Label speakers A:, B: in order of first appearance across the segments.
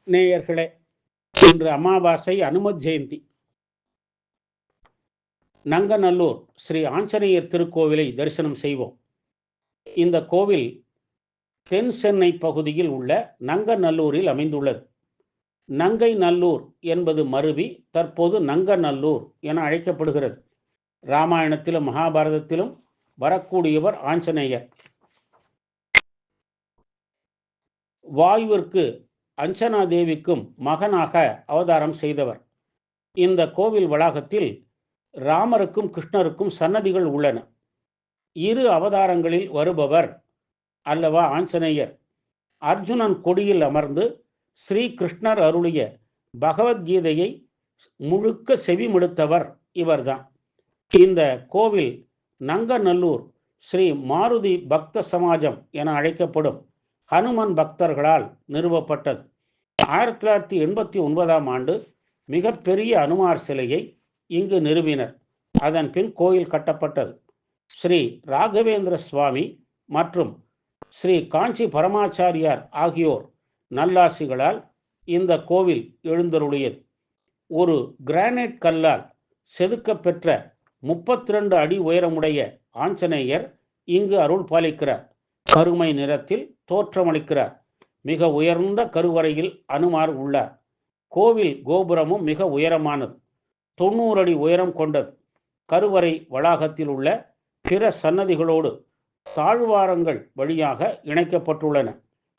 A: நேயர்களே, இன்று அமாவாசை அனுமத் ஜெயந்தி. நங்கநல்லூர் ஸ்ரீ ஆஞ்சநேயர் திருக்கோவிலை தரிசனம் செய்வோம். இந்த கோவில் தென் சென்னை பகுதியில் உள்ள நங்கநல்லூரில் அமைந்துள்ளது. நங்கை நல்லூர் என்பது மருவி தற்போது நங்கநல்லூர் என அழைக்கப்படுகிறது. ராமாயணத்திலும் மகாபாரதத்திலும் வரக்கூடியவர் ஆஞ்சநேயர். வாயுவிற்கு அஞ்சனா தேவிக்கும் மகனாக அவதாரம் செய்தவர். இந்த கோவில் வளாகத்தில் ராமருக்கும் கிருஷ்ணருக்கும் சன்னதிகள் உள்ளன. இரு அவதாரங்களில் வருபவர் அல்லவா ஆஞ்சநேயர். அர்ஜுனன் கொடியில் அமர்ந்து ஸ்ரீ கிருஷ்ணர் அருளிய பகவத்கீதையை முழுக்க செவிமடுத்தவர் இவர்தான். இந்த கோவில் நங்கநல்லூர் ஸ்ரீ மாருதி பக்த சமாஜம் என அழைக்கப்படும் ஹனுமன் பக்தர்களால் நிறுவப்பட்டது. 1989ஆம் ஆண்டு மிகப்பெரிய அனுமார் சிலையை இங்கு நிறுவினர். அதன் பின் கோயில் கட்டப்பட்டது. ஸ்ரீ ராகவேந்திர சுவாமி மற்றும் ஸ்ரீ காஞ்சி பரமாச்சாரியார் ஆகியோர் நல்லாசிகளால் இந்த கோவில் எழுந்தருளியது. ஒரு கிரானைட் கல்லால் செதுக்கப்பெற்ற 32 அடி உயரமுடைய ஆஞ்சநேயர் இங்கு அருள் பாலிக்கிறார். கருமை நிறத்தில் தோற்றமளிக்கிறார். மிக உயர்ந்த கருவறையில் அனுமார் உள்ளார். கோவில் கோபுரமும் மிக உயரமானது, 90 அடி உயரம் கொண்டது. கருவறை வளாகத்தில் உள்ள பிற சன்னதிகளோடு தாழ்வாரங்கள் வழியாக இணைக்கப்பட்டுள்ளன.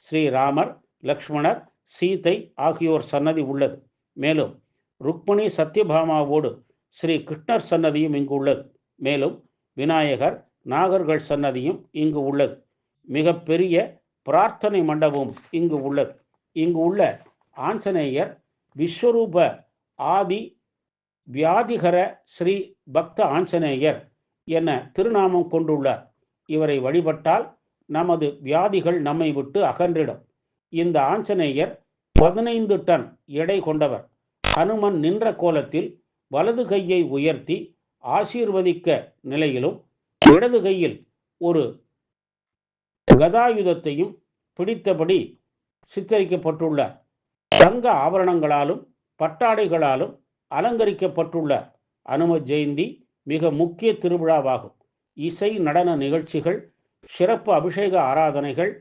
A: ஸ்ரீராமர், லக்ஷ்மணர், சீதை ஆகியோர் சன்னதி உள்ளது. மேலும் ருக்மணி சத்யபாமாவோடு ஸ்ரீ கிருஷ்ணர் சன்னதியும் இங்கு உள்ளது. மேலும் விநாயகர், நாகர்கள் சன்னதியும் இங்கு உள்ளது. மிக பெரிய பிரார்த்தனை மண்டபம் இங்கு உள்ளது. இங்கு உள்ள ஆஞ்சநேயர் விஸ்வரூப ஆதி வியாதிகர ஸ்ரீ பக்த ஆஞ்சநேயர் என திருநாமம் கொண்டுள்ளார். இவரை வழிபட்டால் நமது வியாதிகள் நம்மை விட்டு அகன்றிடும். இந்த ஆஞ்சநேயர் 15 டன் எடை கொண்டவர். ஹனுமன் நின்ற கோலத்தில் வலது கையை உயர்த்தி ஆசீர்வதிக்க நிலையிலும் இடது கையில் ஒரு கதாயுதத்தையும் பிடித்தபடி சித்தரிக்கப்பட்டுள்ளார். தங்க ஆபரணங்களாலும் பட்டாடைகளாலும் அலங்கரிக்கப்பட்டுள்ளார். அனுமத் ஜெயந்தி மிக முக்கிய திருவிழாவாகும். இசை நடன நிகழ்ச்சிகள், சிறப்பு அபிஷேக ஆராதனைகள்,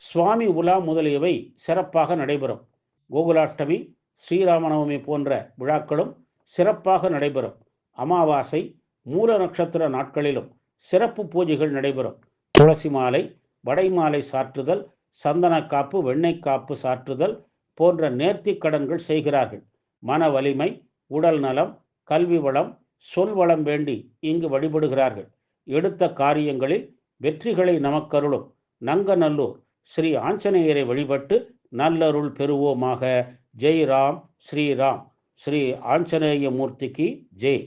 A: சுவாமி உலா முதலியவை சிறப்பாக நடைபெறும். கோகுலாஷ்டமி, ஸ்ரீராமநவமி போன்ற விழாக்களும் சிறப்பாக நடைபெறும். அமாவாசை, மூல நட்சத்திர நாட்களிலும் சிறப்பு பூஜைகள் நடைபெறும். துளசி மாலை, வடை மாலை சாற்றுதல், சந்தன காப்பு, வெண்ணெய் காப்பு சாற்றுதல் போன்ற நேர்த்தி கடன்கள் செய்கிறார்கள். மன வலிமை, உடல் நலம், கல்வி வளம், சொல் வளம் வேண்டி இங்கு வழிபடுகிறார்கள். எடுத்த காரியங்களில் வெற்றிகளை நமக்கருளும் நங்கநல்லூர் ஸ்ரீ ஆஞ்சநேயரை வழிபட்டு நல்லருள் பெறுவோமாக. ஜெய் ராம், ஸ்ரீராம். ஸ்ரீ ஆஞ்சநேய மூர்த்திக்கு ஜெய்.